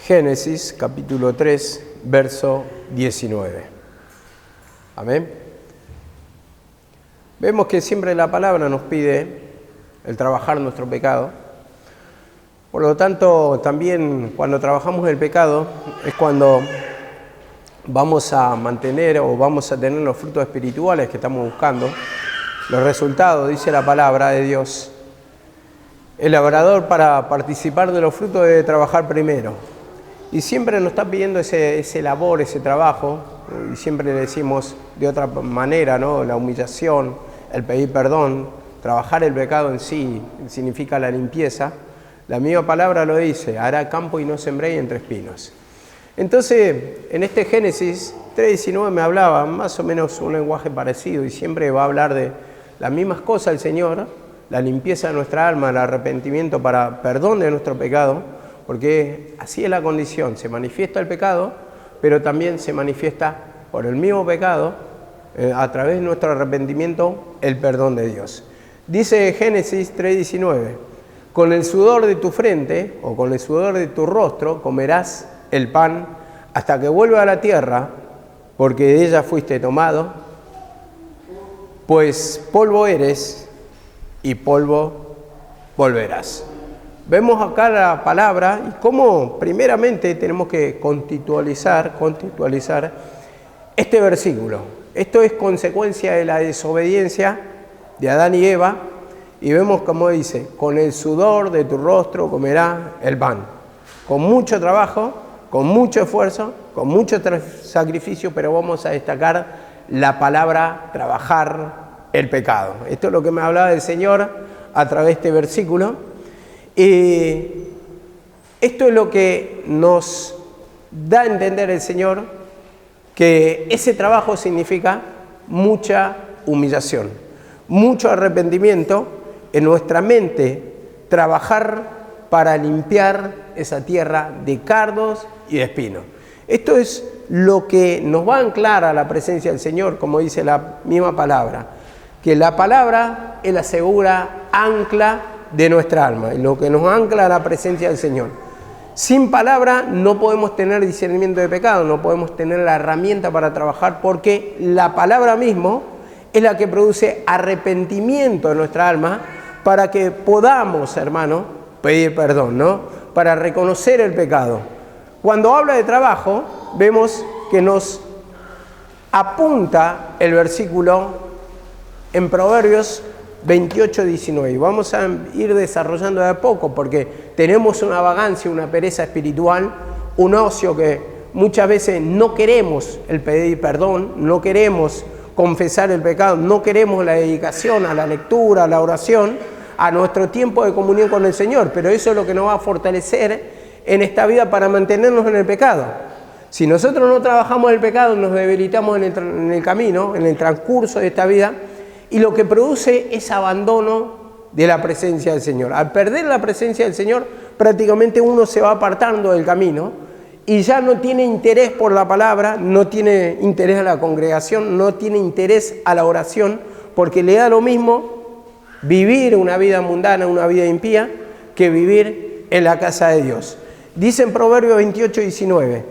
Génesis capítulo 3, verso 19. Amén. Vemos que siempre la palabra nos pide el trabajar nuestro pecado. Por lo tanto, también cuando trabajamos el pecado es cuando vamos a mantener o vamos a tener los frutos espirituales que estamos buscando. Los resultados, dice la palabra de Dios. El labrador, para participar de los frutos, debe trabajar primero. Y siempre nos está pidiendo ese labor, ese trabajo. Y siempre le decimos de otra manera, ¿no? La humillación, el pedir perdón, trabajar el pecado en sí significa la limpieza. La misma palabra lo dice: hará campo y no sembréis entre espinos. Entonces, en este Génesis 3:19 me hablaba más o menos un lenguaje parecido, y siempre va a hablar de las mismas cosas el Señor: la limpieza de nuestra alma, el arrepentimiento para perdón de nuestro pecado, porque así es la condición. Se manifiesta el pecado, pero también se manifiesta por el mismo pecado, a través de nuestro arrepentimiento, el perdón de Dios. Dice Génesis 3:19: con el sudor de tu frente o con el sudor de tu rostro comerás el pan hasta que vuelva a la tierra, porque de ella fuiste tomado, pues polvo eres y polvo volverás. Vemos acá la palabra y cómo primeramente tenemos que contextualizar este versículo. Esto es consecuencia de la desobediencia de Adán y Eva, y vemos cómo dice: con el sudor de tu rostro comerás el pan. Con mucho trabajo, con mucho esfuerzo, con mucho sacrificio, pero vamos a destacar la palabra trabajar el pecado. Esto es lo que me hablaba el Señor a través de este versículo. Y esto es lo que nos da a entender el Señor, que ese trabajo significa mucha humillación, mucho arrepentimiento en nuestra mente, trabajar para limpiar esa tierra de cardos y de espinos. Esto es lo que nos va a anclar a la presencia del Señor, como dice la misma palabra, que la palabra es la segura ancla de nuestra alma, y lo que nos ancla a la presencia del Señor. Sin palabra no podemos tener discernimiento de pecado, no podemos tener la herramienta para trabajar, porque la palabra mismo es la que produce arrepentimiento en nuestra alma para que podamos, hermano, pedir perdón, ¿no? Para reconocer el pecado. Cuando habla de trabajo, vemos que nos apunta el versículo en Proverbios 28:19. Vamos a ir desarrollando de a poco, porque tenemos una vagancia, una pereza espiritual, un ocio que muchas veces no queremos el pedir perdón, no queremos confesar el pecado, no queremos la dedicación a la lectura, a la oración, a nuestro tiempo de comunión con el Señor. Pero eso es lo que nos va a fortalecer en esta vida para mantenernos en el pecado. Si nosotros no trabajamos el pecado, nos debilitamos en el camino, en el transcurso de esta vida, y lo que produce es abandono de la presencia del Señor. Al perder la presencia del Señor, prácticamente uno se va apartando del camino y ya no tiene interés por la palabra, no tiene interés a la congregación, no tiene interés a la oración, porque le da lo mismo vivir una vida mundana, una vida impía, que vivir en la casa de Dios. Dice en Proverbios 28:19: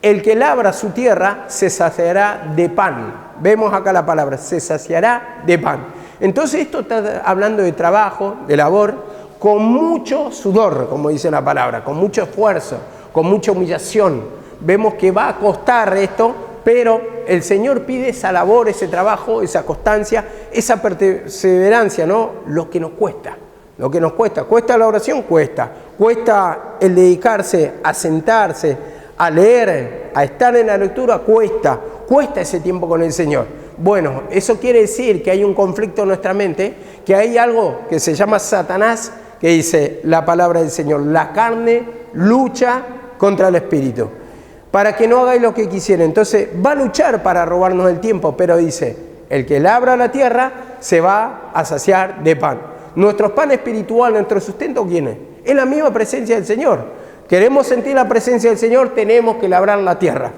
el que labra su tierra se saciará de pan. Vemos acá la palabra, se saciará de pan. Entonces esto está hablando de trabajo, de labor, con mucho sudor, como dice la palabra, con mucho esfuerzo, con mucha humillación. Vemos que va a costar esto, pero el Señor pide esa labor, ese trabajo, esa constancia, esa perseverancia, ¿no? Lo que nos cuesta. Lo que nos cuesta. ¿Cuesta la oración? Cuesta. Cuesta el dedicarse a sentarse, a leer, a estar en la lectura, cuesta ese tiempo con el Señor. Bueno, eso quiere decir que hay un conflicto en nuestra mente, que hay algo que se llama Satanás, que dice la palabra del Señor: la carne lucha contra el espíritu, para que no hagáis lo que quisiera. Entonces va a luchar para robarnos el tiempo, pero dice: el que labra la tierra se va a saciar de pan. Nuestro pan espiritual, nuestro sustento, ¿quién es? Es la misma presencia del Señor. Queremos sentir la presencia del Señor, tenemos que labrar la tierra.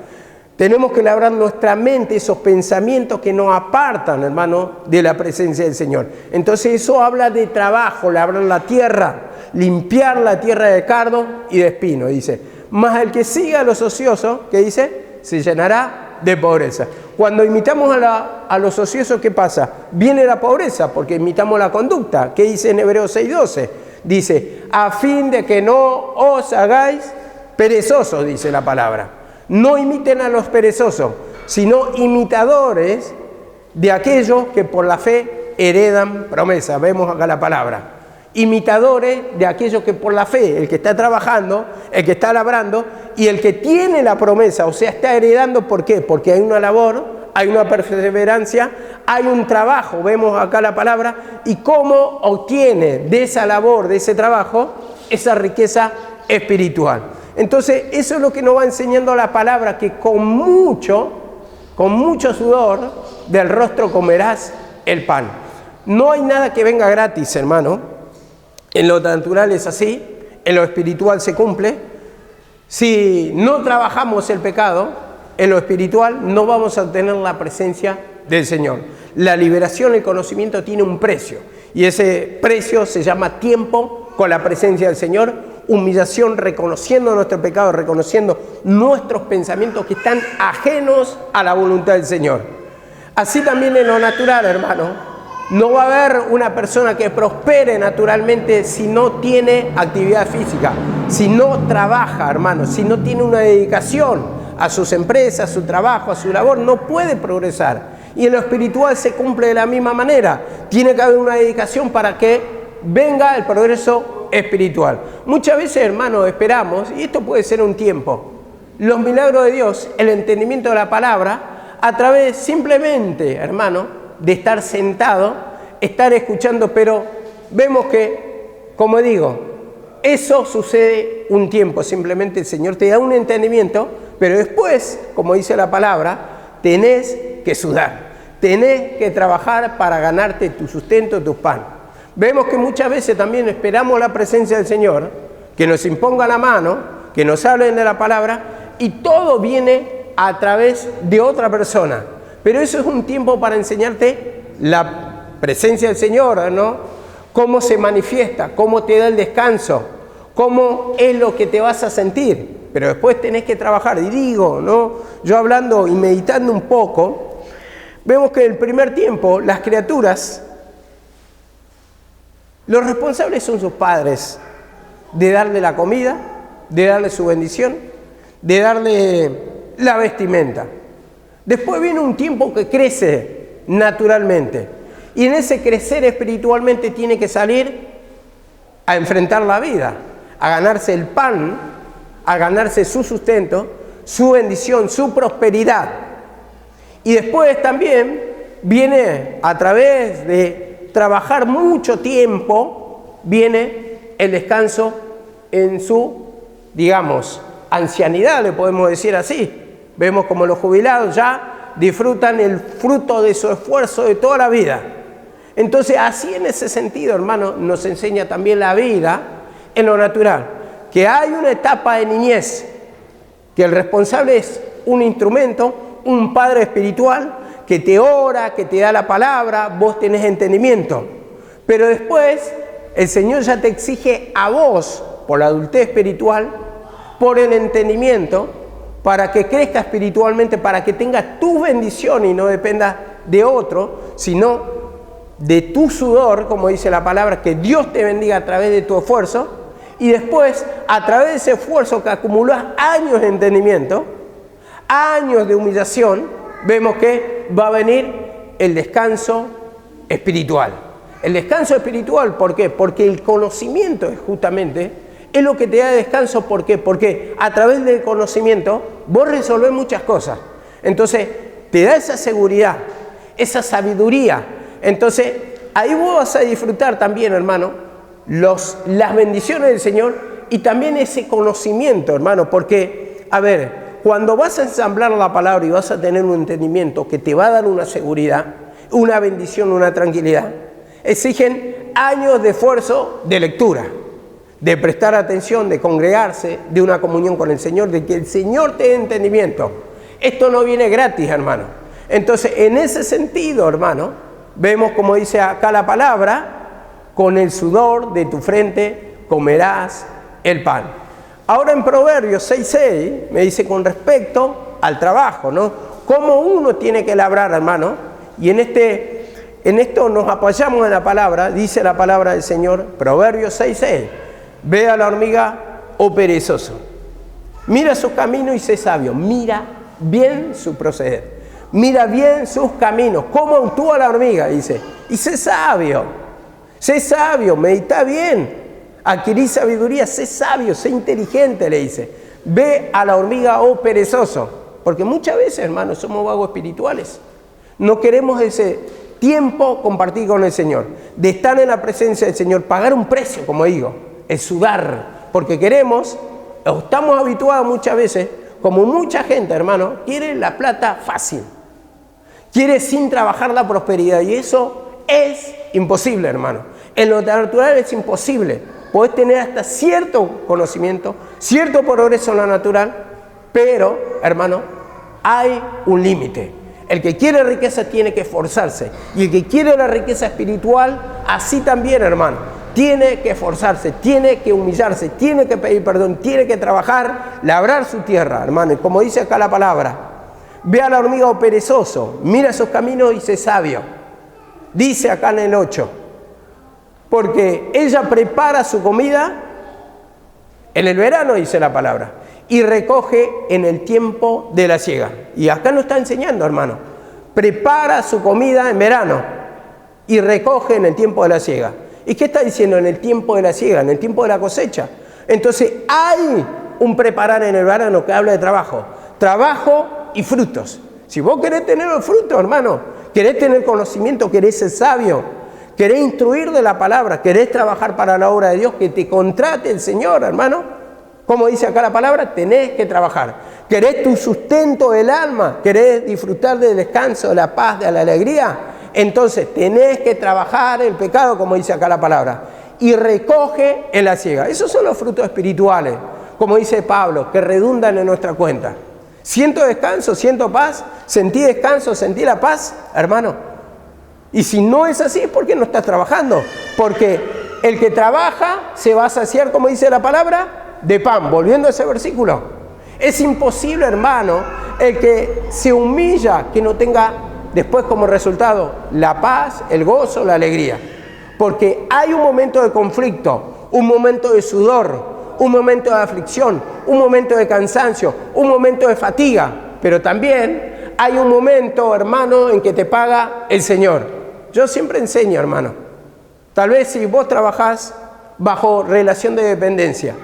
Tenemos que labrar nuestra mente, esos pensamientos que nos apartan, hermano, de la presencia del Señor. Entonces eso habla de trabajo, labrar la tierra, limpiar la tierra de cardo y de espino. Dice: Mas el que siga a los ociosos, ¿qué dice? Se llenará de pobreza. Cuando imitamos a los ociosos, ¿qué pasa? Viene la pobreza, porque imitamos la conducta. ¿Qué dice en Hebreos 6:12? Dice, a fin de que no os hagáis perezosos, dice la palabra. No imiten a los perezosos, sino imitadores de aquellos que por la fe heredan promesa. Vemos acá la palabra. Imitadores de aquellos que por la fe, el que está trabajando, el que está labrando y el que tiene la promesa, o sea, está heredando. ¿Por qué? Porque hay una labor, hay una perseverancia, hay un trabajo, vemos acá la palabra, y cómo obtiene de esa labor, de ese trabajo, esa riqueza espiritual. Entonces, eso es lo que nos va enseñando la palabra, que con mucho sudor del rostro comerás el pan. No hay nada que venga gratis, hermano. En lo natural es así, en lo espiritual se cumple. Si no trabajamos el pecado, en lo espiritual no vamos a tener la presencia del Señor. La liberación, el conocimiento tiene un precio, y ese precio se llama tiempo con la presencia del Señor, humillación, reconociendo nuestro pecado, reconociendo nuestros pensamientos que están ajenos a la voluntad del Señor. Así también en lo natural, hermano. No va a haber una persona que prospere naturalmente si no tiene actividad física, si no trabaja, hermano, si no tiene una dedicación a sus empresas, a su trabajo, a su labor, no puede progresar. Y en lo espiritual se cumple de la misma manera. Tiene que haber una dedicación para que venga el progreso espiritual. Muchas veces, hermano, esperamos, y esto puede ser un tiempo, los milagros de Dios, el entendimiento de la palabra, a través simplemente, hermano, de estar sentado, estar escuchando, pero vemos que, como digo, eso sucede un tiempo, simplemente el Señor te da un entendimiento, pero después, como dice la palabra, tenés que sudar, tenés que trabajar para ganarte tu sustento, tu pan. Vemos que muchas veces también esperamos la presencia del Señor, que nos imponga la mano, que nos hablen de la palabra, y todo viene a través de otra persona. Pero eso es un tiempo para enseñarte la presencia del Señor, ¿no? Cómo se manifiesta, cómo te da el descanso, cómo es lo que te vas a sentir. Pero después tenés que trabajar. Y digo, ¿no? Yo hablando y meditando un poco, vemos que en el primer tiempo las criaturas, los responsables son sus padres, de darle la comida, de darle su bendición, de darle la vestimenta. Después viene un tiempo que crece naturalmente, y en ese crecer espiritualmente tiene que salir a enfrentar la vida, a ganarse el pan, a ganarse su sustento, su bendición, su prosperidad. Y después también viene, a través de trabajar mucho tiempo, viene el descanso en su, digamos, ancianidad, le podemos decir así. Vemos como los jubilados ya disfrutan el fruto de su esfuerzo de toda la vida. Entonces, así en ese sentido, hermano, nos enseña también la vida en lo natural. Que hay una etapa de niñez, que el responsable es un instrumento, un padre espiritual, que te ora, que te da la palabra, vos tenés entendimiento. Pero después, el Señor ya te exige a vos, por la adultez espiritual, por el entendimiento, para que crezca espiritualmente, para que tengas tu bendición y no dependa de otro, sino de tu sudor, como dice la palabra, que Dios te bendiga a través de tu esfuerzo, y después, a través de ese esfuerzo que acumulas años de entendimiento, años de humillación, vemos que va a venir el descanso espiritual. El descanso espiritual, ¿por qué? Porque el conocimiento es justamente es lo que te da descanso. ¿Por qué? Porque a través del conocimiento vos resolvés muchas cosas. Entonces, te da esa seguridad, esa sabiduría. Entonces, ahí vos vas a disfrutar también, hermano, las bendiciones del Señor y también ese conocimiento, hermano. Porque, a ver, cuando vas a ensamblar la palabra y vas a tener un entendimiento que te va a dar una seguridad, una bendición, una tranquilidad, exigen años de esfuerzo de lectura, de prestar atención, de congregarse, de una comunión con el Señor, de que el Señor te dé entendimiento. Esto no viene gratis, hermano. Entonces, en ese sentido, hermano, vemos como dice acá la palabra, con el sudor de tu frente comerás el pan. Ahora en Proverbios 6:6 me dice con respecto al trabajo, ¿no? Cómo uno tiene que labrar, hermano. Y en esto nos apoyamos en la palabra, dice la palabra del Señor, Proverbios 6:6. Ve a la hormiga, oh perezoso. Mira sus caminos y sé sabio. Mira bien su proceder. Mira bien sus caminos. ¿Cómo actúa la hormiga? Dice. Y sé sabio. Sé sabio, medita bien. Adquirí sabiduría, sé sabio, sé inteligente, le dice. Ve a la hormiga, oh perezoso. Porque muchas veces, hermanos, somos vagos espirituales. No queremos ese tiempo compartir con el Señor. De estar en la presencia del Señor, pagar un precio, como digo, el sudar. Porque queremos, o estamos habituados muchas veces, como mucha gente, hermano, quiere la plata fácil. Quiere sin trabajar la prosperidad. Y eso es imposible, hermano. En lo natural es imposible. Podés tener hasta cierto conocimiento, cierto progreso en lo natural, pero, hermano, hay un límite. El que quiere riqueza tiene que esforzarse. Y el que quiere la riqueza espiritual, así también, hermano, tiene que esforzarse, tiene que humillarse, tiene que pedir perdón, tiene que trabajar, labrar su tierra, hermano. Y como dice acá la palabra, ve a la hormiga, oh perezoso, mira sus caminos y sé sabio. Dice acá en el 8, porque ella prepara su comida en el verano, dice la palabra, y recoge en el tiempo de la siega. Y acá nos está enseñando, hermano, prepara su comida en verano y recoge en el tiempo de la siega. ¿Y qué está diciendo? En el tiempo de la siega, en el tiempo de la cosecha. Entonces hay un preparar en el verano que habla de trabajo y frutos. Si vos querés tener los frutos, hermano, querés tener conocimiento, querés ser sabio, querés instruir de la palabra, querés trabajar para la obra de Dios, que te contrate el Señor, hermano. Como dice acá la palabra, tenés que trabajar. Querés tu sustento del alma, querés disfrutar del descanso, de la paz, de la alegría. Entonces tenés que trabajar el pecado, como dice acá la palabra, y recoge en la siega. Esos son los frutos espirituales, como dice Pablo, que redundan en nuestra cuenta. ¿Siento descanso? ¿Siento paz? ¿Sentí descanso? ¿Sentí la paz? Hermano. Y si no es así, ¿por qué no estás trabajando? Porque el que trabaja se va a saciar, como dice la palabra, de pan. Volviendo a ese versículo. Es imposible, hermano, el que se humilla, que no tenga después como resultado la paz, el gozo, la alegría. Porque hay un momento de conflicto, un momento de sudor, un momento de aflicción, un momento de cansancio, un momento de fatiga, pero también hay un momento, hermano, en que te paga el Señor. Yo siempre enseño, hermano, tal vez si vos trabajás bajo relación de dependencia,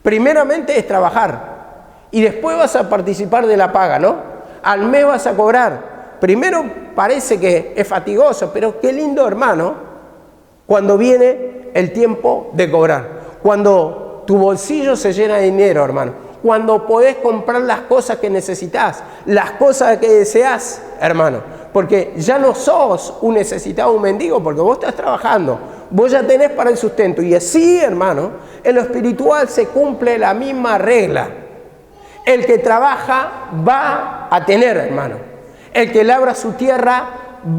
primeramente es trabajar y después vas a participar de la paga, ¿no? Al mes vas a cobrar. Primero parece que es fatigoso, pero qué lindo, hermano, cuando viene el tiempo de cobrar, cuando tu bolsillo se llena de dinero, hermano, cuando podés comprar las cosas que necesitas, las cosas que deseas, hermano, porque ya no sos un necesitado, un mendigo, porque vos estás trabajando, vos ya tenés para el sustento. Y así, hermano, en lo espiritual se cumple la misma regla. El que trabaja va a tener, hermano. El que labra su tierra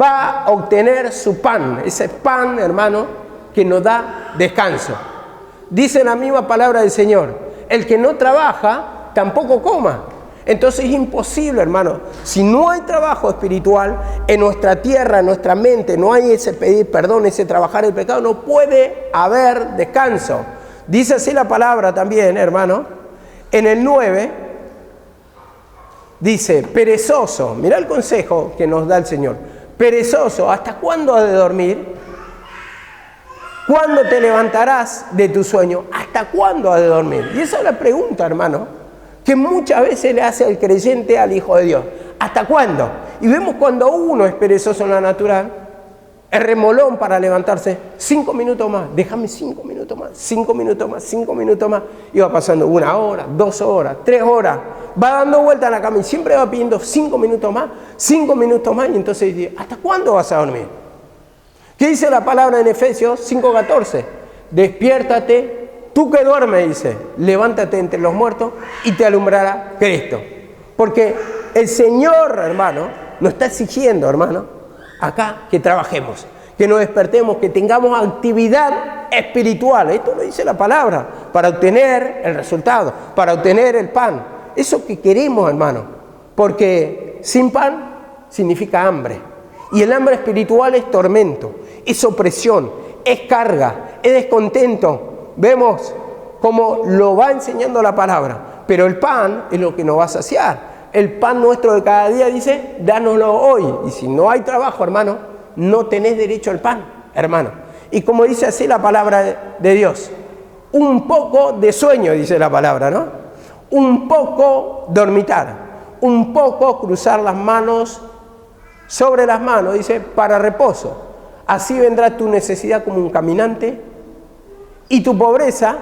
va a obtener su pan. Ese pan, hermano, que nos da descanso. Dice la misma palabra del Señor. El que no trabaja, tampoco coma. Entonces es imposible, hermano. Si no hay trabajo espiritual en nuestra tierra, en nuestra mente, no hay ese pedir perdón, ese trabajar el pecado, no puede haber descanso. Dice así la palabra también, hermano. En el 9 dice, perezoso, mirá el consejo que nos da el Señor. Perezoso, ¿hasta cuándo has de dormir? ¿Cuándo te levantarás de tu sueño? ¿Hasta cuándo has de dormir? Y esa es la pregunta, hermano, que muchas veces le hace el creyente al Hijo de Dios. ¿Hasta cuándo? Y vemos cuando uno es perezoso en la natural, es remolón para levantarse. 5 minutos más, déjame 5 minutos más, 5 minutos más, 5 minutos más. Y va pasando 1 hora, 2 horas, 3 horas. Va dando vuelta a la cama y siempre va pidiendo 5 minutos más, 5 minutos más. Y entonces dice, ¿hasta cuándo vas a dormir? ¿Qué dice la palabra en Efesios 5:14? Despiértate, tú que duermes, dice, levántate entre los muertos y te alumbrará Cristo. Porque el Señor, hermano, nos está exigiendo, hermano, acá que trabajemos, que nos despertemos, que tengamos actividad espiritual. Esto lo dice la palabra. para obtener el resultado, para obtener el pan. Eso que queremos, hermano, porque sin pan significa hambre. Y el hambre espiritual es tormento, es opresión, es carga, es descontento. Vemos cómo lo va enseñando la palabra, pero el pan es lo que nos va a saciar. El pan nuestro de cada día dice, dánoslo hoy. Y si no hay trabajo, hermano, no tenés derecho al pan, hermano. Y como dice así la palabra de Dios, un poco de sueño, dice la palabra, ¿no? Un poco dormitar, un poco cruzar las manos sobre las manos, dice, para reposo. Así vendrá tu necesidad como un caminante y tu pobreza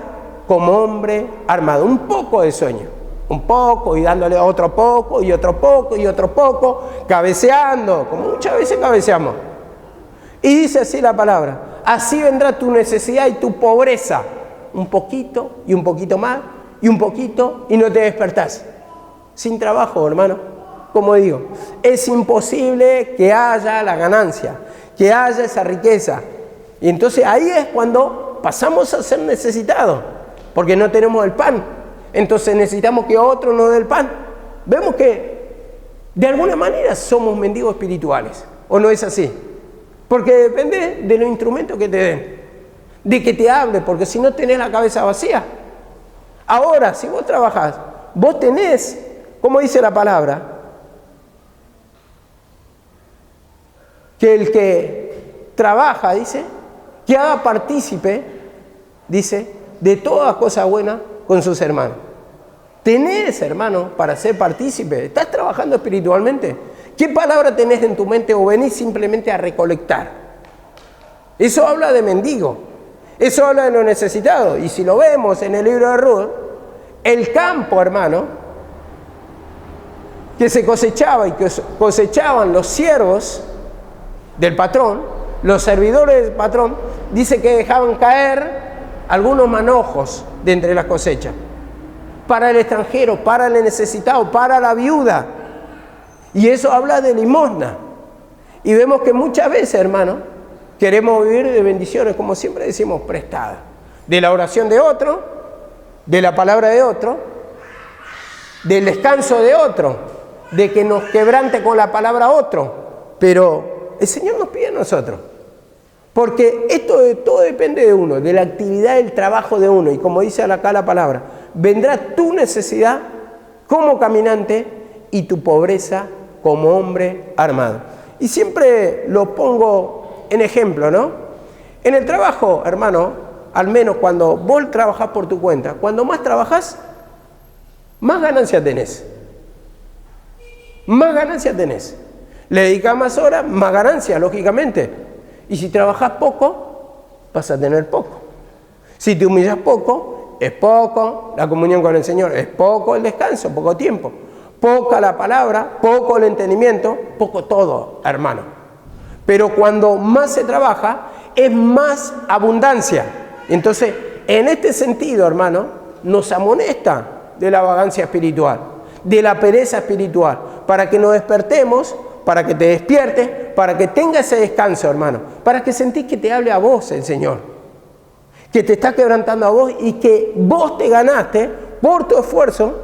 como hombre armado. Un poco de sueño, un poco y dándole a otro poco y otro poco y otro poco, cabeceando, como muchas veces cabeceamos. Y dice así la palabra, así vendrá tu necesidad y tu pobreza, un poquito y un poquito más y un poquito y no te despertás. Sin trabajo, hermano, como digo, es imposible que haya la ganancia, que haya esa riqueza. Y entonces ahí es cuando pasamos a ser necesitados, porque no tenemos el pan. Entonces necesitamos que otro nos dé el pan. Vemos que de alguna manera somos mendigos espirituales, ¿o no es así? Porque depende de los instrumentos que te den, de que te hable, porque si no tenés la cabeza vacía. Ahora, si vos trabajás, vos tenés, como dice la palabra, que el que trabaja, dice, que haga partícipe, dice, de toda cosa buena con sus hermanos. ¿Tenés, hermano, para ser partícipe? ¿Estás trabajando espiritualmente? ¿Qué palabra tenés en tu mente o venís simplemente a recolectar? Eso habla de mendigo, eso habla de lo necesitado. Y si lo vemos en el libro de Ruth, el campo, hermano, que se cosechaba y que cosechaban los siervos del patrón, los servidores del patrón, dice que dejaban caer algunos manojos de entre las cosechas, para el extranjero, para el necesitado, para la viuda. Y eso habla de limosna. Y vemos que muchas veces, hermano, queremos vivir de bendiciones, como siempre decimos, prestadas. De la oración de otro, de la palabra de otro, del descanso de otro, de que nos quebrante con la palabra otro. Pero el Señor nos pide a nosotros. Porque esto todo depende de uno, de la actividad del trabajo de uno. Y como dice acá la palabra, vendrá tu necesidad como caminante y tu pobreza como hombre armado. Y siempre lo pongo en ejemplo, ¿no? En el trabajo, hermano, al menos cuando vos trabajás por tu cuenta, cuando más trabajás, más ganancia tenés. Más ganancia tenés. Le dedicás más horas, más ganancia, lógicamente. Y si trabajás poco, vas a tener poco. Si te humillas poco, es poco la comunión con el Señor, es poco el descanso, poco tiempo, poca la palabra, poco el entendimiento, poco todo, hermano. Pero cuando más se trabaja, es más abundancia. Entonces, en este sentido, hermano, nos amonesta de la vagancia espiritual, de la pereza espiritual, para que nos despertemos, para que te despiertes, para que tengas ese descanso, hermano, para que sentís que te hable a vos el Señor, que te está quebrantando a vos y que vos te ganaste por tu esfuerzo,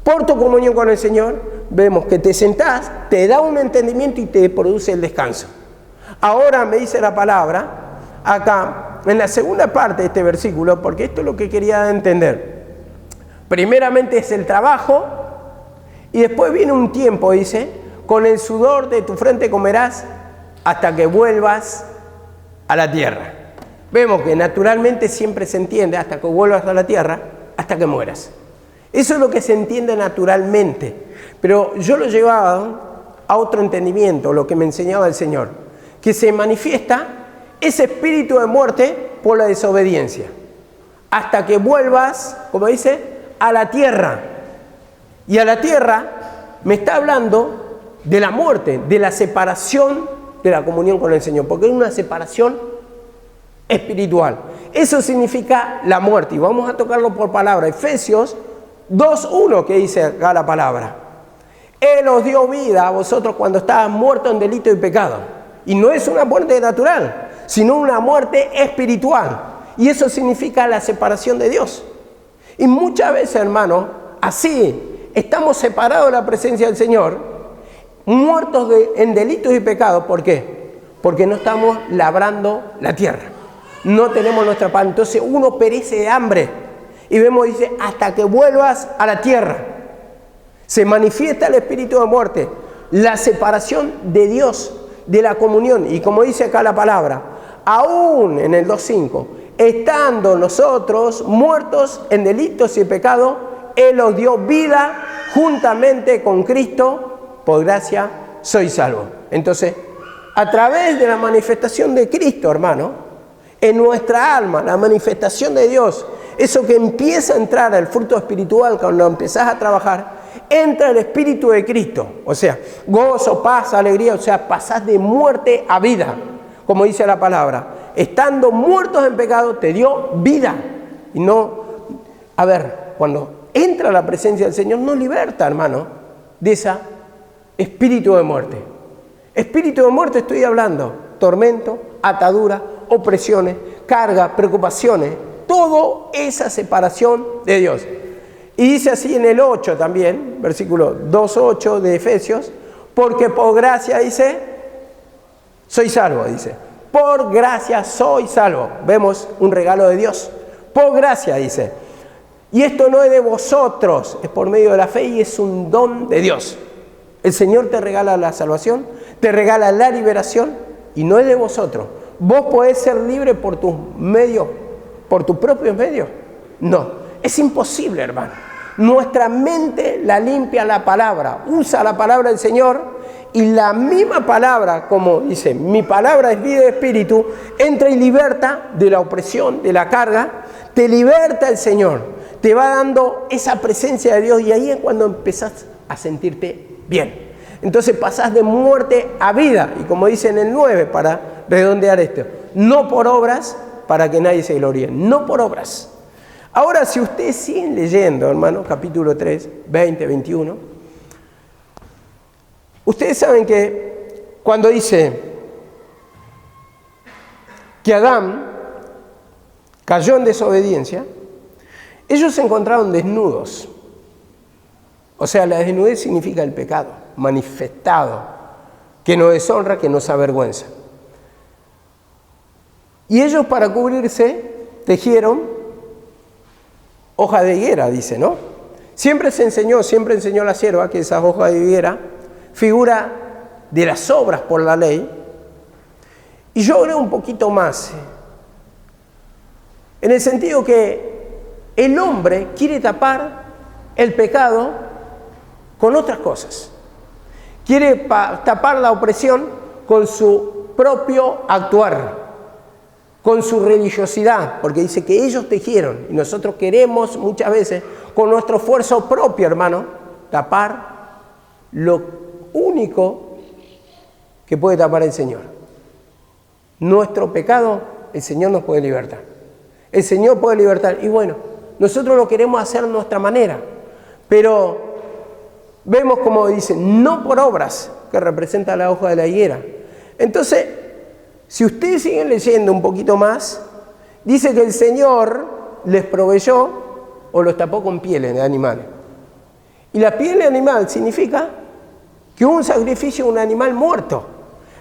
por tu comunión con el Señor. Vemos que te sentás, te da un entendimiento y te produce el descanso. Ahora me dice la palabra, acá, en la segunda parte de este versículo, porque esto es lo que quería entender. Primeramente es el trabajo y después viene un tiempo, dice, con el sudor de tu frente comerás hasta que vuelvas a la tierra. Vemos que naturalmente siempre se entiende hasta que vuelvas a la tierra, hasta que mueras. Eso es lo que se entiende naturalmente. Pero yo lo llevaba a otro entendimiento, lo que me enseñaba el Señor, que se manifiesta ese espíritu de muerte por la desobediencia. Hasta que vuelvas, como dice, a la tierra. Y a la tierra me está hablando de la muerte, de la separación de la comunión con el Señor, porque es una separación espiritual. Eso significa la muerte, y vamos a tocarlo por palabra. Efesios 2:1, que dice acá la palabra. Él os dio vida a vosotros cuando estabas muertos en delito y pecado. Y no es una muerte natural, sino una muerte espiritual. Y eso significa la separación de Dios. Y muchas veces, hermano, así estamos separados de la presencia del Señor, muertos en delitos y pecados. ¿Por qué? Porque no estamos labrando la tierra. No tenemos nuestra pan. Entonces uno perece de hambre. Y vemos, dice, hasta que vuelvas a la tierra. Se manifiesta el espíritu de muerte, la separación de Dios, de la comunión. Y como dice acá la palabra, aún en el 2.5, estando nosotros muertos en delitos y pecados, Él os dio vida juntamente con Cristo, por gracia sois salvos. Entonces, a través de la manifestación de Cristo, hermano, en nuestra alma, la manifestación de Dios, eso que empieza a entrar al fruto espiritual cuando empezás a trabajar, entra el Espíritu de Cristo. O sea, gozo, paz, alegría, o sea, pasás de muerte a vida, como dice la palabra. Estando muertos en pecado, te dio vida. Y no, a ver, cuando entra la presencia del Señor, nos liberta, hermano, de ese espíritu de muerte. Espíritu de muerte estoy hablando, tormento, atadura, opresiones, cargas, preocupaciones, toda esa separación de Dios. Y dice así en el 8 también, versículo 2:8 de Efesios, porque por gracia, dice, soy salvo, dice. Por gracia soy salvo. Vemos un regalo de Dios. Por gracia, dice. Y esto no es de vosotros, es por medio de la fe y es un don de Dios. El Señor te regala la salvación, te regala la liberación y no es de vosotros. ¿Vos podés ser libre por tus medios, por tus propios medios? No, es imposible, hermano. Nuestra mente la limpia la palabra, usa la palabra del Señor y la misma palabra, como dice, mi palabra es vida y espíritu, entra y liberta de la opresión, de la carga, te liberta el Señor, te va dando esa presencia de Dios y ahí es cuando empezás a sentirte bien. Entonces pasás de muerte a vida y como dice en el 9, para redondear esto, no por obras para que nadie se gloríe, no por obras. Ahora, si ustedes siguen leyendo, hermano, capítulo 3, 20, 21, ustedes saben que cuando dice que Adán cayó en desobediencia, ellos se encontraron desnudos. O sea, la desnudez significa el pecado manifestado, que nos deshonra, que nos avergüenza. Y ellos para cubrirse tejieron hoja de higuera, dice, ¿no? Siempre enseñó la sierva que esas hojas de higuera figura de las obras por la ley. Y yo creo un poquito más, en el sentido que el hombre quiere tapar el pecado con otras cosas. Quiere tapar la opresión con su propio actuar, con su religiosidad, porque dice que ellos tejieron y nosotros queremos muchas veces con nuestro esfuerzo propio, hermano, tapar lo único que puede tapar el Señor. Nuestro pecado, el Señor nos puede libertar. El Señor puede libertar y bueno, nosotros lo queremos hacer a nuestra manera, pero vemos como dice, no por obras, que representa la hoja de la higuera. Entonces, si ustedes siguen leyendo un poquito más, dice que el Señor les proveyó o los tapó con pieles de animales. Y la piel de animal significa que hubo un sacrificio de un animal muerto.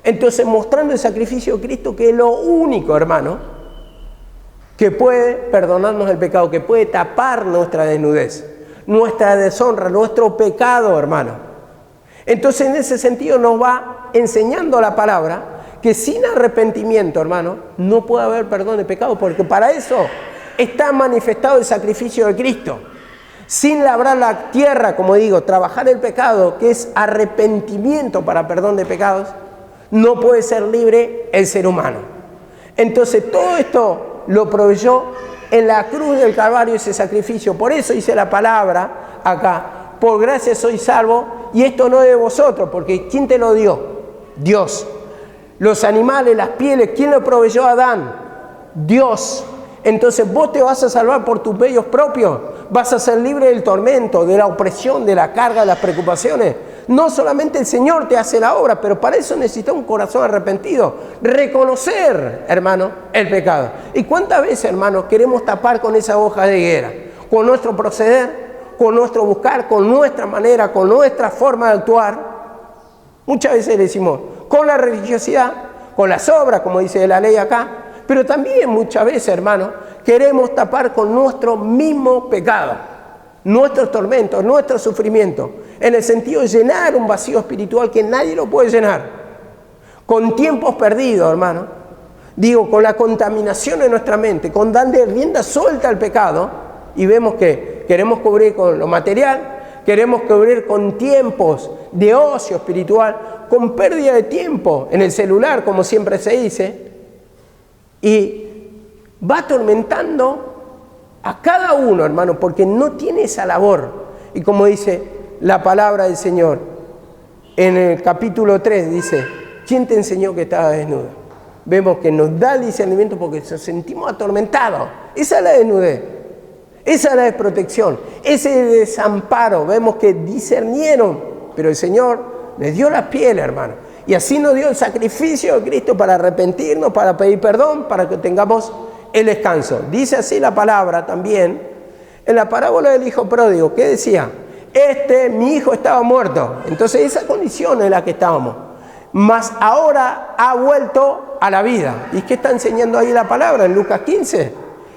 Entonces, mostrando el sacrificio de Cristo, que es lo único, hermano, que puede perdonarnos el pecado, que puede tapar nuestra desnudez, nuestra deshonra, nuestro pecado, hermano. Entonces, en ese sentido nos va enseñando la palabra que sin arrepentimiento, hermano, no puede haber perdón de pecado, porque para eso está manifestado el sacrificio de Cristo. Sin labrar la tierra, como digo, trabajar el pecado, que es arrepentimiento para perdón de pecados, no puede ser libre el ser humano. Entonces, todo esto lo proveyó en la cruz del Calvario, ese sacrificio. Por eso dice la palabra acá, por gracia soy salvo, y esto no es de vosotros, porque ¿quién te lo dio? Dios. Los animales, las pieles, ¿quién lo proveyó a Adán? Dios. Entonces vos te vas a salvar por tus medios propios, vas a ser libre del tormento, de la opresión, de la carga, de las preocupaciones. No solamente el Señor te hace la obra, pero para eso necesita un corazón arrepentido, reconocer, hermano, el pecado. ¿Y cuántas veces, hermano, queremos tapar con esa hoja de higuera? con nuestro proceder, con nuestro buscar, con nuestra manera, con nuestra forma de actuar. Muchas veces decimos, con la religiosidad, con las obras, como dice la ley acá, pero también muchas veces, hermano, queremos tapar con nuestro mismo pecado, nuestros tormentos, nuestro sufrimiento, en el sentido de llenar un vacío espiritual que nadie lo puede llenar, con tiempos perdidos, hermano, digo, con la contaminación de nuestra mente, con darle rienda suelta al pecado, y vemos que queremos cubrir con lo material, queremos cubrir con tiempos de ocio espiritual, con pérdida de tiempo en el celular, como siempre se dice, y va atormentando a cada uno, hermano, porque no tiene esa labor. Y como dice la palabra del Señor, en el capítulo 3 dice, ¿quién te enseñó que estabas desnudo? Vemos que nos da el discernimiento porque nos sentimos atormentados. Esa es la desnudez, esa es la desprotección, ese desamparo. Vemos que discernieron, pero el Señor les dio la piel, hermano. Y así nos dio el sacrificio de Cristo para arrepentirnos, para pedir perdón, para que tengamos el descanso. Dice así la palabra también, en la parábola del hijo pródigo, ¿qué decía? Mi hijo estaba muerto. Entonces esa condición en la que estábamos. Mas ahora ha vuelto a la vida. ¿Y qué está enseñando ahí la palabra en Lucas 15?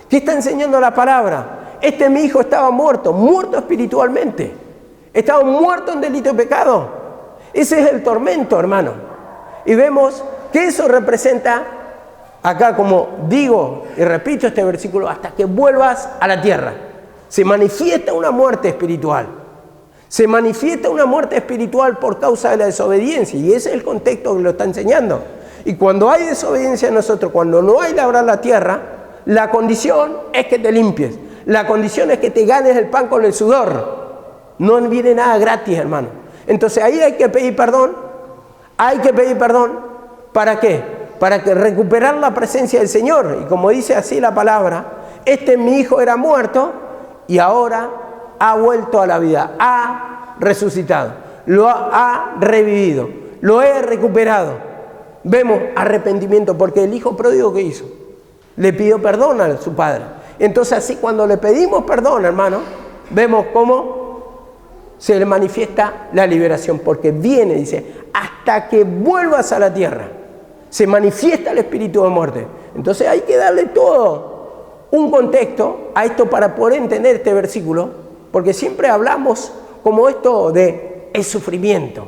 ¿Qué está enseñando la palabra? Mi hijo estaba muerto, muerto espiritualmente. Estaba muerto en delito y pecado. Ese es el tormento, hermano. Y vemos que eso representa, acá como digo y repito este versículo, hasta que vuelvas a la tierra. Se manifiesta una muerte espiritual. Se manifiesta una muerte espiritual por causa de la desobediencia. Y ese es el contexto que lo está enseñando. Y cuando hay desobediencia en nosotros, cuando no hay labrar la tierra, la condición es que te limpies. La condición es que te ganes el pan con el sudor. No viene nada gratis, hermano. Entonces ahí hay que pedir perdón. Hay que pedir perdón. ¿Para qué? Para que recuperar la presencia del Señor. Y como dice así la palabra, mi hijo era muerto y ahora ha vuelto a la vida, ha resucitado, lo ha revivido, lo he recuperado. Vemos arrepentimiento, porque el hijo pródigo, ¿qué hizo? Le pidió perdón a su padre. Entonces así cuando le pedimos perdón, hermano, vemos cómo se le manifiesta la liberación, porque viene, dice, hasta que vuelvas a la tierra, se manifiesta el espíritu de muerte. Entonces hay que darle todo un contexto a esto para poder entender este versículo, porque siempre hablamos como esto de el sufrimiento.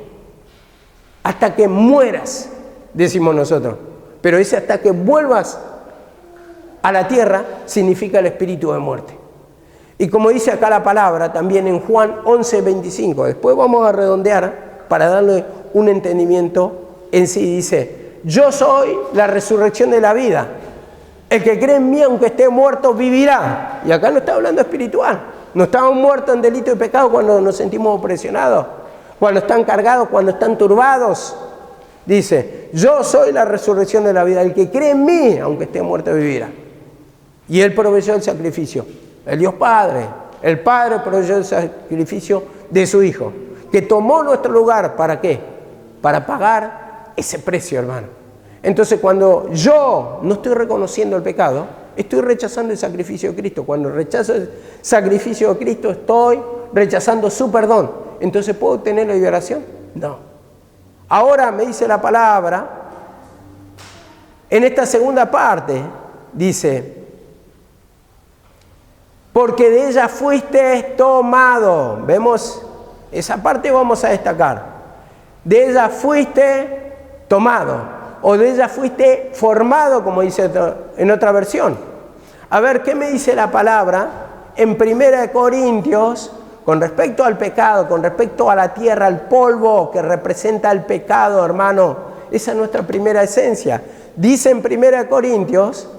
Hasta que mueras, decimos nosotros. Pero ese hasta que vuelvas a la tierra significa el espíritu de muerte. Y como dice acá la palabra, también en Juan 11:25, después vamos a redondear para darle un entendimiento en sí, dice, yo soy la resurrección de la vida. El que cree en mí, aunque esté muerto, vivirá. Y acá no está hablando espiritual. No estamos muertos en delito y pecado cuando nos sentimos presionados, cuando están cargados, cuando están turbados. Dice, yo soy la resurrección de la vida. El que cree en mí, aunque esté muerto, vivirá. Y Él proveyó el sacrificio. El Dios Padre. El Padre proveyó el sacrificio de su Hijo, que tomó nuestro lugar. ¿Para qué? Para pagar ese precio, hermano. Entonces, cuando yo no estoy reconociendo el pecado, estoy rechazando el sacrificio de Cristo. Cuando rechazo el sacrificio de Cristo, estoy rechazando su perdón. Entonces, ¿puedo obtener la liberación? No. Ahora me dice la palabra, en esta segunda parte, dice, porque de ella fuiste tomado. Vemos, esa parte vamos a destacar. De ella fuiste tomado. O de ella fuiste formado, como dice en otra versión. A ver, ¿qué me dice la palabra en 1 Corintios con respecto al pecado, con respecto a la tierra, al polvo que representa el pecado, hermano? Esa es nuestra primera esencia. Dice en 1 Corintios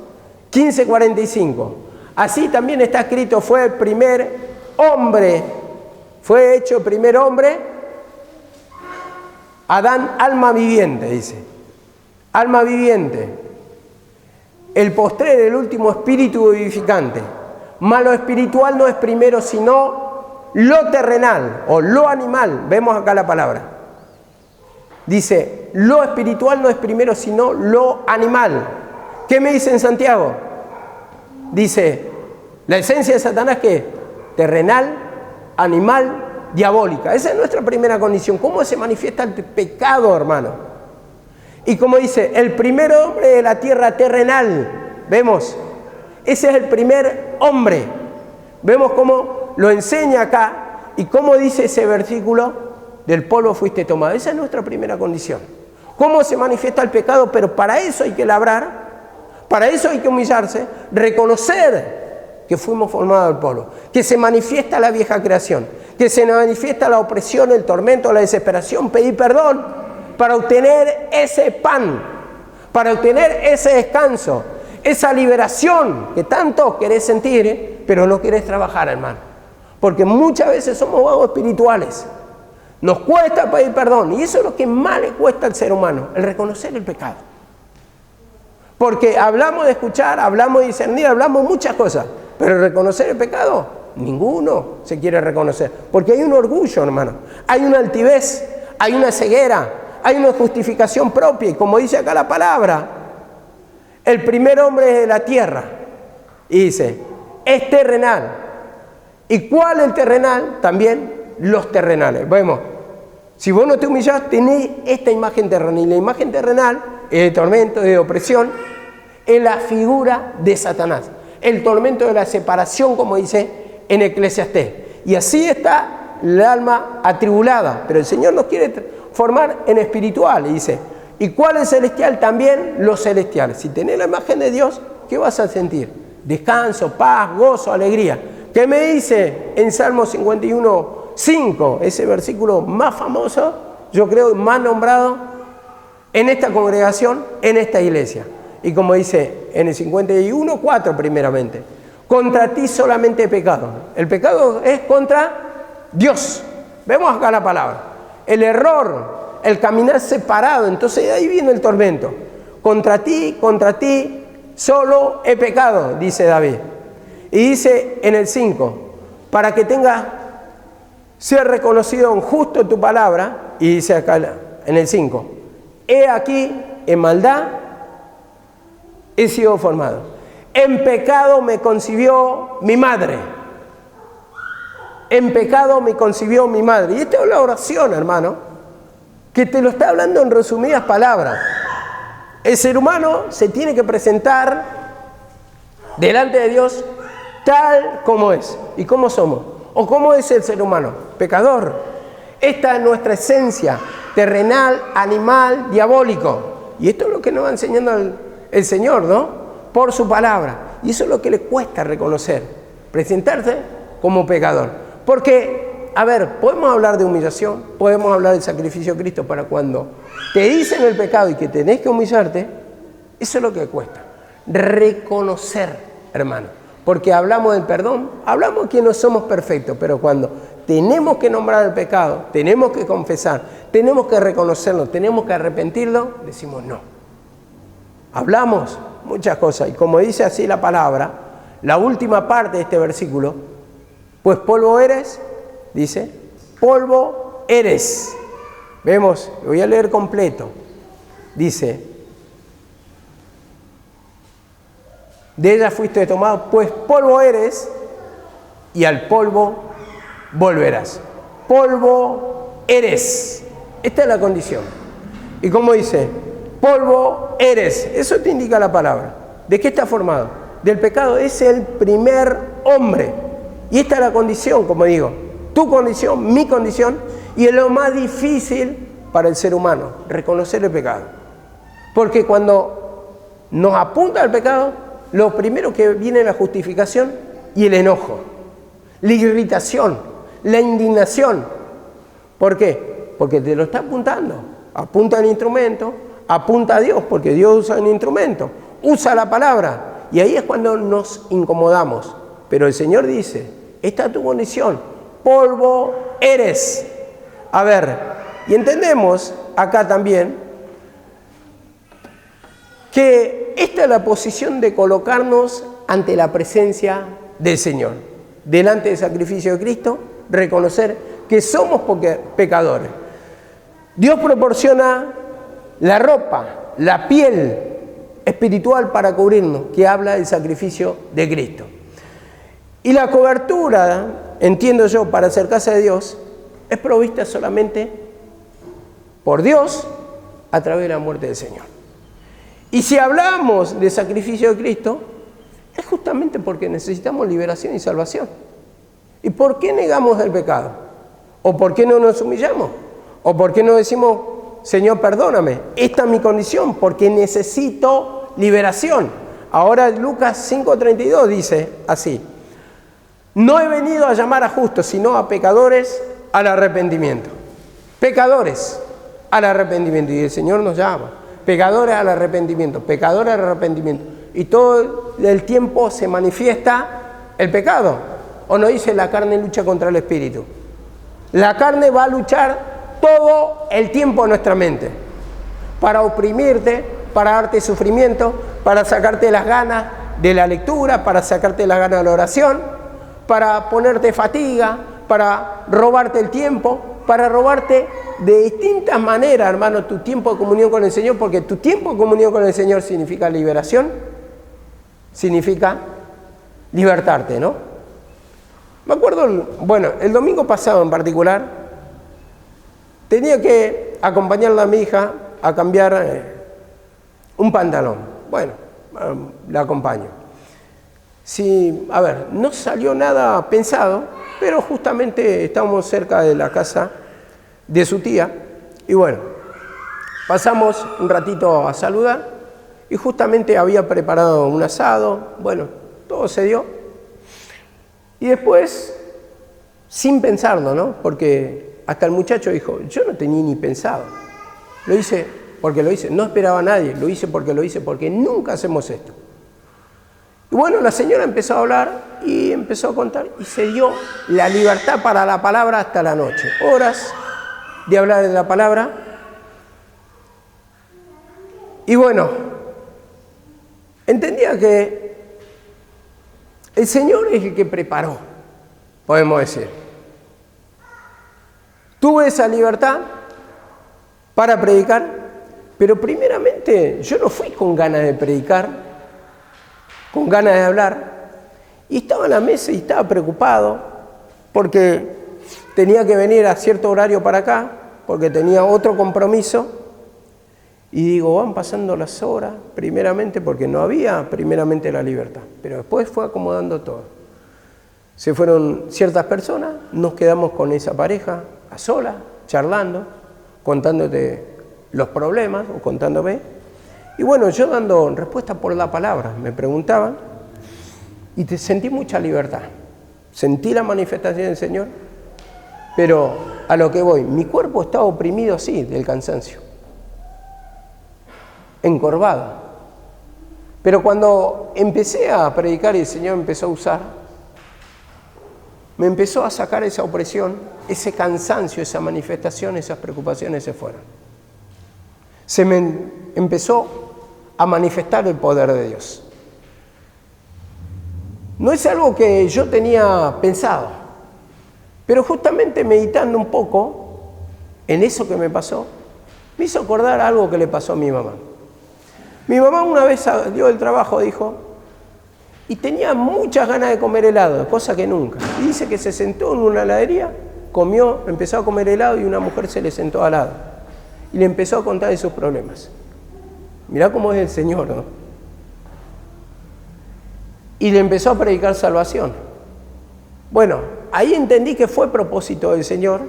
15:45. Así también está escrito, fue el primer hombre, fue hecho el primer hombre, Adán, alma viviente, dice. Alma viviente, el postrer, el último espíritu vivificante. Mas lo espiritual no es primero, sino lo terrenal o lo animal. Vemos acá la palabra. Dice, lo espiritual no es primero, sino lo animal. ¿Qué me dice en Santiago? Dice, la esencia de Satanás, ¿qué? terrenal, animal, diabólica. Esa es nuestra primera condición. ¿Cómo se manifiesta el pecado, hermano? Y como dice, el primer hombre de la tierra terrenal, vemos, ese es el primer hombre. Vemos cómo lo enseña acá y cómo dice ese versículo, del polvo fuiste tomado. Esa es nuestra primera condición. ¿Cómo se manifiesta el pecado? Pero para eso hay que labrar, para eso hay que humillarse, reconocer que fuimos formados del polvo, que se manifiesta la vieja creación, que se manifiesta la opresión, el tormento, la desesperación, pedir perdón para obtener ese pan, para obtener ese descanso, esa liberación que tanto querés sentir, pero no querés trabajar, hermano. Porque muchas veces somos vagos espirituales. Nos cuesta pedir perdón, y eso es lo que más le cuesta al ser humano, el reconocer el pecado. Porque hablamos de escuchar, hablamos de discernir, hablamos muchas cosas, pero reconocer el pecado, ninguno se quiere reconocer. Porque hay un orgullo, hermano, hay una altivez, hay una ceguera, hay una justificación propia, y como dice acá la palabra, el primer hombre es de la tierra, y dice, es terrenal. ¿Y cuál es el terrenal? También los terrenales. Vemos, si vos no te humillás, tenés esta imagen terrenal. Y la imagen terrenal es de tormento, de opresión, es la figura de Satanás. El tormento de la separación, como dice en Eclesiastés. Y así está el alma atribulada. Pero el Señor nos quiere formar en espiritual. Y dice, ¿y cuál es celestial? También los celestiales. Si tenés la imagen de Dios, ¿qué vas a sentir? Descanso, paz, gozo, alegría. ¿Qué me dice en Salmo 51:5? Ese versículo más famoso, yo creo, más nombrado en esta congregación, en esta iglesia. Y como dice en el 51:4 primeramente, contra ti solamente he pecado. El pecado es contra Dios. Vemos acá la palabra. El error, el caminar separado, entonces de ahí viene el tormento. Contra ti solo he pecado, dice David. Y dice en el 5, para que tengas, sea reconocido en justo tu palabra, y dice acá en el 5, he aquí, en maldad he sido formado. En pecado me concibió mi madre. En pecado me concibió mi madre. Y esta es la oración, hermano, que te lo está hablando en resumidas palabras. El ser humano se tiene que presentar delante de Dios tal como es. ¿Y cómo somos? ¿O cómo es el ser humano? Pecador. Esta es nuestra esencia, terrenal, animal, diabólico. Y esto es lo que nos va enseñando el Señor, ¿no? Por su palabra. Y eso es lo que le cuesta reconocer. Presentarse como pecador. Porque, a ver, podemos hablar de humillación, podemos hablar del sacrificio de Cristo para cuando te dicen el pecado y que tenés que humillarte, eso es lo que cuesta. Reconocer, hermano. Porque hablamos del perdón, hablamos que no somos perfectos, pero cuando tenemos que nombrar el pecado, tenemos que confesar, tenemos que reconocerlo, tenemos que arrepentirlo, decimos no. Hablamos muchas cosas y como dice así la palabra, la última parte de este versículo, pues polvo eres, dice, polvo eres. Vemos, lo voy a leer completo. Dice, de ella fuiste tomado, pues polvo eres y al polvo volverás. Polvo eres. Esta es la condición. Y como dice, polvo eres. Eso te indica la palabra. ¿De qué está formado? Del pecado. Es el primer hombre. Y esta es la condición, como digo. Tu condición, mi condición. Y es lo más difícil para el ser humano, reconocer el pecado. Porque cuando nos apunta al pecado, lo primero que viene es la justificación y el enojo, la irritación, la indignación. ¿Por qué? Porque te lo está apuntando. Apunta al instrumento, apunta a Dios, porque Dios usa el instrumento, usa la palabra. Y ahí es cuando nos incomodamos. Pero el Señor dice, esta es tu condición, polvo eres. A ver, y entendemos acá también que esta es la posición de colocarnos ante la presencia del Señor, delante del sacrificio de Cristo, reconocer que somos pecadores. Dios proporciona la ropa, la piel espiritual para cubrirnos, que habla del sacrificio de Cristo. Y la cobertura, entiendo yo, para acercarse a Dios, es provista solamente por Dios a través de la muerte del Señor. Y si hablamos de sacrificio de Cristo, es justamente porque necesitamos liberación y salvación. ¿Y por qué negamos el pecado? ¿O por qué no nos humillamos? ¿O por qué no decimos, Señor, perdóname? Esta es mi condición, porque necesito liberación. Ahora Lucas 5:32 dice así: no he venido a llamar a justos, sino a pecadores al arrepentimiento. Pecadores al arrepentimiento. Y el Señor nos llama. Pecadores al arrepentimiento. Pecadores al arrepentimiento. Y todo el tiempo se manifiesta el pecado. ¿O no dice la carne lucha contra el espíritu? La carne va a luchar todo el tiempo en nuestra mente. Para oprimirte, para darte sufrimiento, para sacarte las ganas de la lectura, para sacarte las ganas de la oración, para ponerte fatiga, para robarte el tiempo, para robarte de distintas maneras, hermano, tu tiempo de comunión con el Señor, porque tu tiempo de comunión con el Señor significa liberación, significa libertarte, ¿no? Me acuerdo, bueno, el domingo pasado en particular, tenía que acompañarla a mi hija a cambiar un pantalón. Bueno, la acompaño. Sí, a ver, no salió nada pensado, pero justamente estábamos cerca de la casa de su tía y bueno, pasamos un ratito a saludar y justamente había preparado un asado, bueno, todo se dio y después, sin pensarlo, ¿no? Porque hasta el muchacho dijo, yo no tenía ni pensado, lo hice porque lo hice, no esperaba a nadie, lo hice porque nunca hacemos esto. Y bueno, la señora empezó a hablar y empezó a contar y se dio la libertad para la palabra hasta la noche. Horas de hablar de la palabra. Y bueno, entendía que el Señor es el que preparó, podemos decir. Tuve esa libertad para predicar, pero primeramente yo no fui con ganas de predicar, con ganas de hablar, y estaba en la mesa y estaba preocupado porque tenía que venir a cierto horario para acá, porque tenía otro compromiso, y digo, van pasando las horas, primeramente porque no había primeramente la libertad, pero después fue acomodando todo. Se fueron ciertas personas, nos quedamos con esa pareja a solas, charlando, contándote los problemas o contándome. Y bueno, yo dando respuesta por la palabra, me preguntaban y sentí mucha libertad. Sentí la manifestación del Señor, pero a lo que voy, mi cuerpo estaba oprimido así del cansancio, encorvado. Pero cuando empecé a predicar y el Señor empezó a usar, me empezó a sacar esa opresión, ese cansancio, esa manifestación, esas preocupaciones se fueron. Se me empezó a manifestar el poder de Dios. No es algo que yo tenía pensado, pero justamente meditando un poco en eso que me pasó, me hizo acordar algo que le pasó a mi mamá. Mi mamá una vez salió del trabajo, dijo, y tenía muchas ganas de comer helado, cosa que nunca. Y dice que se sentó en una heladería, comió, empezó a comer helado y una mujer se le sentó al lado y le empezó a contar de sus problemas. Mirá cómo es el Señor, ¿no? Y le empezó a predicar salvación. Bueno, ahí entendí que fue propósito del Señor,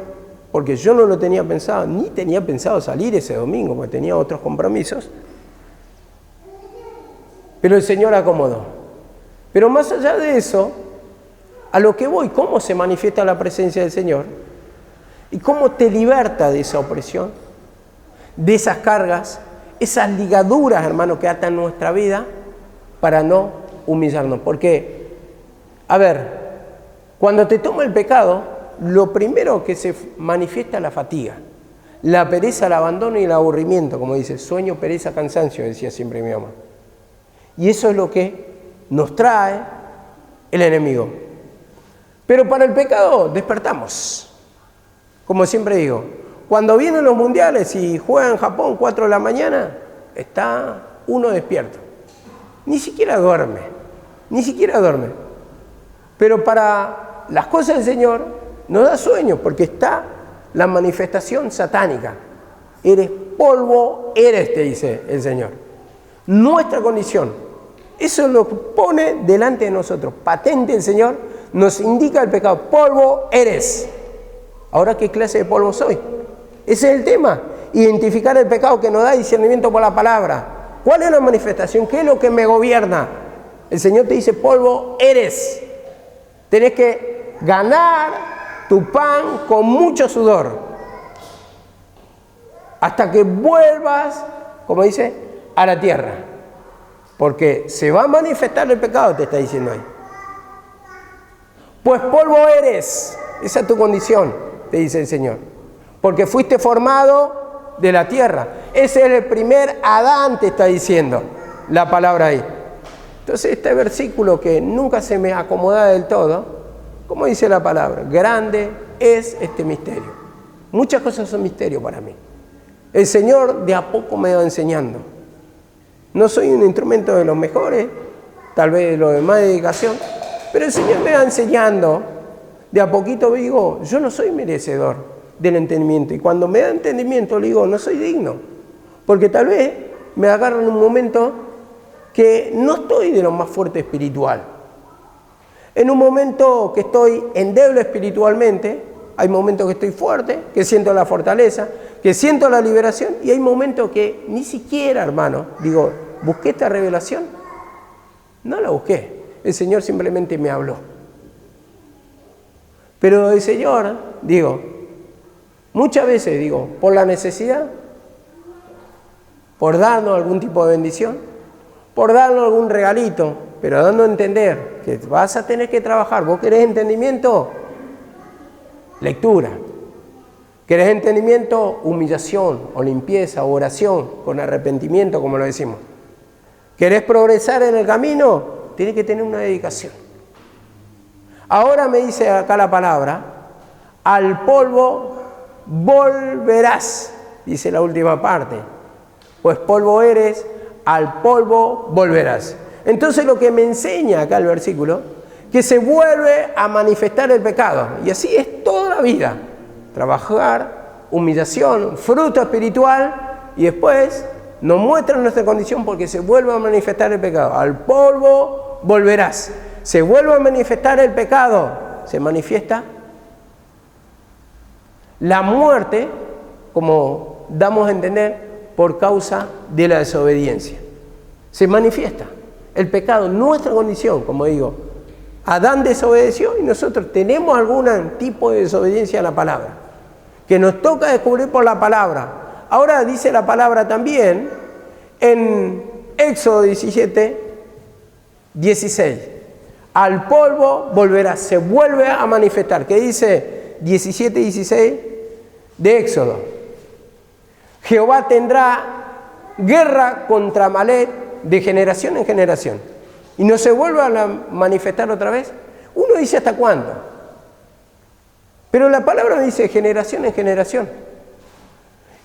porque yo no lo tenía pensado, ni tenía pensado salir ese domingo, porque tenía otros compromisos. Pero el Señor acomodó. Pero más allá de eso, a lo que voy, cómo se manifiesta la presencia del Señor y cómo te liberta de esa opresión, de esas cargas, esas ligaduras, hermano, que atan nuestra vida para no humillarnos. Porque, a ver, cuando te toma el pecado, lo primero que se manifiesta es la fatiga, la pereza, el abandono y el aburrimiento, como dice, sueño, pereza, cansancio, decía siempre mi mamá. Y eso es lo que nos trae el enemigo. Pero para el pecado despertamos. Como siempre digo, cuando vienen los mundiales y juegan Japón 4 de la mañana, está uno despierto. Ni siquiera duerme. Pero para las cosas del Señor nos da sueño, porque está la manifestación satánica. Eres polvo, eres, te dice el Señor. Nuestra condición. Eso lo pone delante de nosotros. Patente el Señor, nos indica el pecado. Polvo eres. Ahora, ¿qué clase de polvo soy? Ese es el tema. Identificar el pecado que nos da discernimiento por la palabra. ¿Cuál es la manifestación? ¿Qué es lo que me gobierna? El Señor te dice, polvo eres. Tenés que ganar tu pan con mucho sudor. Hasta que vuelvas, como dice, a la tierra. Porque se va a manifestar el pecado, te está diciendo ahí. Pues polvo eres. Esa es tu condición, te dice el Señor. Porque fuiste formado de la tierra. Ese es el primer Adán, te está diciendo la palabra ahí. Entonces este versículo que nunca se me acomoda del todo, ¿cómo dice la palabra? Grande es este misterio. Muchas cosas son misterio para mí. El Señor de a poco me va enseñando. No soy un instrumento de los mejores, tal vez de los de más dedicación, pero el Señor me va enseñando. De a poquito digo, yo no soy merecedor del entendimiento. Y cuando me da entendimiento, le digo, no soy digno. Porque tal vez me agarro en un momento que no estoy de lo más fuerte espiritual. En un momento que estoy endeble espiritualmente, hay momentos que estoy fuerte, que siento la fortaleza, que siento la liberación, y hay momentos que ni siquiera, hermano, digo, ¿busqué esta revelación? No la busqué. El Señor simplemente me habló. Pero el Señor, digo, muchas veces, digo, por la necesidad, por darnos algún tipo de bendición, por darnos algún regalito, pero dando a entender que vas a tener que trabajar. ¿Vos querés entendimiento? Lectura. ¿Querés entendimiento? Humillación o limpieza o oración con arrepentimiento, como lo decimos. ¿Querés progresar en el camino? Tienes que tener una dedicación. Ahora me dice acá la palabra, al polvo volverás, dice la última parte. Pues polvo eres, al polvo volverás. Entonces lo que me enseña acá el versículo, que se vuelve a manifestar el pecado. Y así es toda la vida. Trabajar, humillación, fruto espiritual, y después nos muestra nuestra condición porque se vuelve a manifestar el pecado. Al polvo volverás. Se vuelve a manifestar el pecado. Se manifiesta la muerte, como damos a entender, por causa de la desobediencia. Se manifiesta el pecado, nuestra condición, como digo. Adán desobedeció y nosotros tenemos algún tipo de desobediencia a la palabra, que nos toca descubrir por la palabra. Ahora dice la palabra también en Éxodo 17, 16. Al polvo volverá, se vuelve a manifestar. ¿Qué dice 17, 16 de Éxodo? Jehová tendrá guerra contra Amalec de generación en generación. Y no se vuelve a manifestar otra vez. Uno dice ¿hasta cuándo? Pero la palabra dice generación en generación.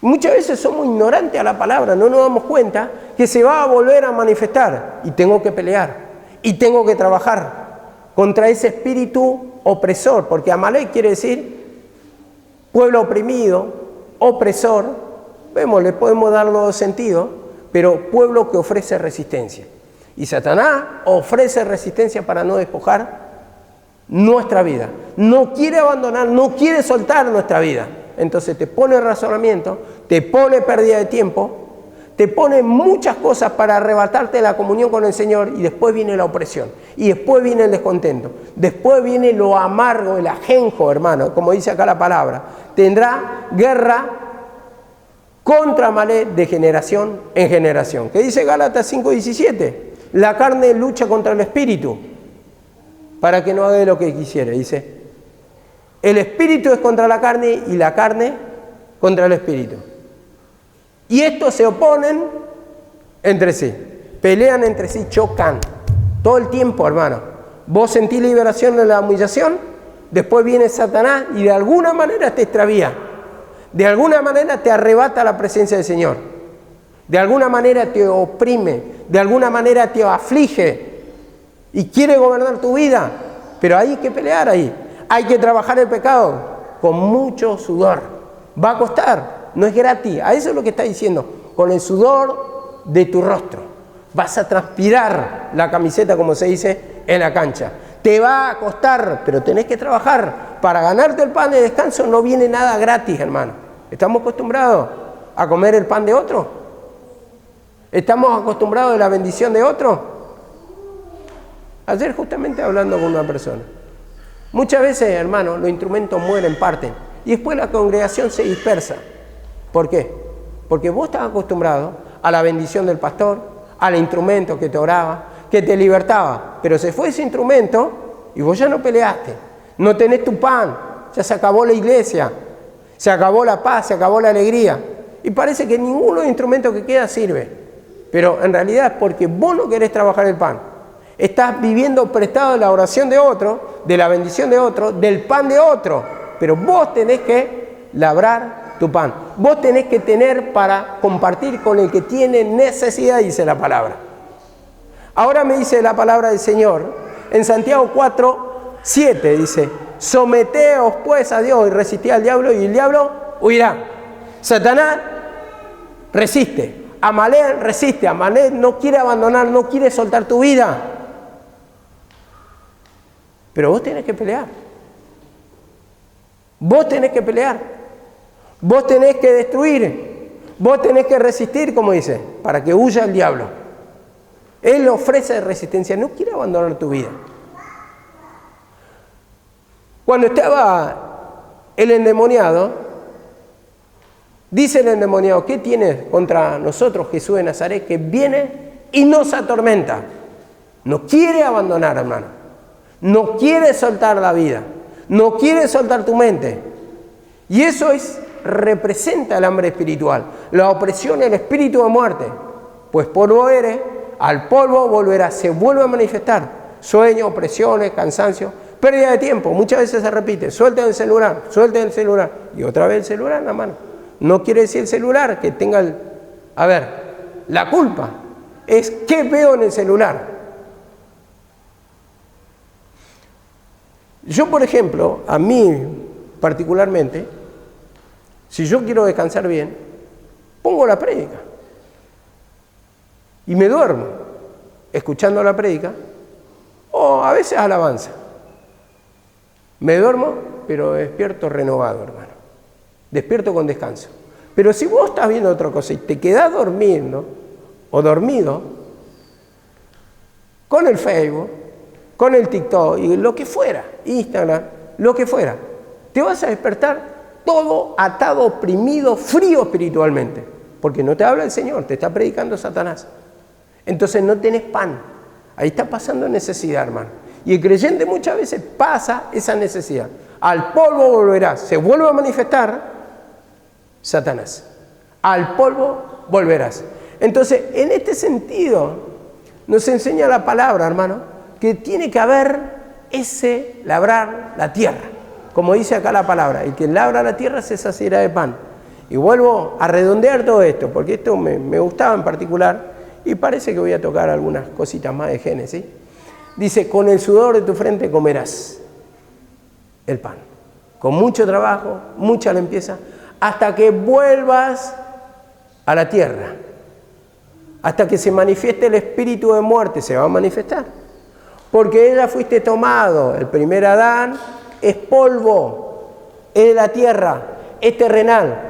Muchas veces somos ignorantes a la palabra, no nos damos cuenta que se va a volver a manifestar. Y tengo que pelear, y tengo que trabajar contra ese espíritu opresor, porque Amalec quiere decir pueblo oprimido, opresor. Vemos, le podemos dar los dos sentidos, pero pueblo que ofrece resistencia. Y Satanás ofrece resistencia para no despojar nuestra vida. No quiere abandonar, no quiere soltar nuestra vida. Entonces te pone razonamiento, te pone pérdida de tiempo, te pone muchas cosas para arrebatarte la comunión con el Señor, y después viene la opresión, y después viene el descontento, después viene lo amargo, el ajenjo, hermano, como dice acá la palabra. Tendrá guerra contra Amalec de generación en generación. ¿Qué dice Gálatas 5:17? La carne lucha contra el espíritu para que no haga lo que quisiera. Dice, el espíritu es contra la carne y la carne contra el espíritu. Y estos se oponen entre sí, pelean entre sí, chocan todo el tiempo, hermano. Vos sentís liberación en la humillación, después viene Satanás y de alguna manera te extravía, de alguna manera te arrebata la presencia del Señor, de alguna manera te oprime, de alguna manera te aflige y quiere gobernar tu vida. pero hay que pelear ahí. Hay que trabajar el pecado con mucho sudor. Va a costar, no es gratis. A eso es lo que está diciendo. Con el sudor de tu rostro. Vas a transpirar la camiseta, como se dice, en la cancha. Te va a costar, pero tenés que trabajar. Para ganarte el pan de descanso no viene nada gratis, hermano. ¿Estamos acostumbrados a comer el pan de otro? ¿Estamos acostumbrados a la bendición de otro? Ayer justamente hablando con una persona. Muchas veces, hermano, los instrumentos mueren, parten. Y después la congregación se dispersa. ¿Por qué? Porque vos estás acostumbrado a la bendición del pastor, al instrumento que te oraba, que te libertaba. Pero se fue ese instrumento y vos ya no peleaste. No tenés tu pan, ya se acabó la iglesia, se acabó la paz, se acabó la alegría. Y parece que ninguno de los instrumentos que queda sirve. Pero en realidad es porque vos no querés trabajar el pan. Estás viviendo prestado de la oración de otro, de la bendición de otro, del pan de otro. Pero vos tenés que labrar tu pan. Vos tenés que tener para compartir con el que tiene necesidad, dice la palabra. Ahora me dice la palabra del Señor, en Santiago 4:7 dice, someteos pues a Dios y resistid al diablo y el diablo huirá. Satanás resiste, Amalek resiste, Amalek no quiere abandonar, no quiere soltar tu vida. Pero vos tenés que pelear. Vos tenés que pelear. Vos tenés que destruir. Vos tenés que resistir, como dice, para que huya el diablo. Él ofrece resistencia, no quiere abandonar tu vida. Cuando estaba el endemoniado, dice el endemoniado, ¿qué tienes contra nosotros, Jesús de Nazaret, que viene y nos atormenta? No quiere abandonar, hermano. No quiere soltar la vida. No quiere soltar tu mente. Y eso representa el hambre espiritual, la opresión, el espíritu de muerte. Pues polvo eres, al polvo volverás, se vuelve a manifestar. Sueños, opresiones, cansancio, pérdida de tiempo. Muchas veces se repite, suelten el celular, y otra vez el celular en la mano. No quiere decir el celular que tenga la culpa es qué veo en el celular. Yo, por ejemplo, a mí particularmente, si yo quiero descansar bien, pongo la prédica y me duermo escuchando la prédica o a veces alabanza. Me duermo, pero despierto renovado, hermano. Despierto con descanso. Pero si vos estás viendo otra cosa y te quedás dormido o dormido con el Facebook, con el TikTok y lo que fuera, Instagram, lo que fuera, te vas a despertar todo atado, oprimido, frío espiritualmente, porque no te habla el Señor, te está predicando Satanás. Entonces no tenés pan, ahí está pasando necesidad, hermano. Y el creyente muchas veces pasa esa necesidad. Al polvo volverás, se vuelve a manifestar Satanás. Al polvo volverás. Entonces, en este sentido, nos enseña la palabra, hermano, que tiene que haber ese labrar la tierra. Como dice acá la palabra, el que labra la tierra se saciará de pan. Y vuelvo a redondear todo esto, porque esto me gustaba en particular, y parece que voy a tocar algunas cositas más de Génesis. Dice, con el sudor de tu frente comerás el pan. Con mucho trabajo, mucha limpieza, hasta que vuelvas a la tierra. Hasta que se manifieste el espíritu de muerte, se va a manifestar. Porque ella fuiste tomado, el primer Adán es polvo, es de la tierra, es terrenal.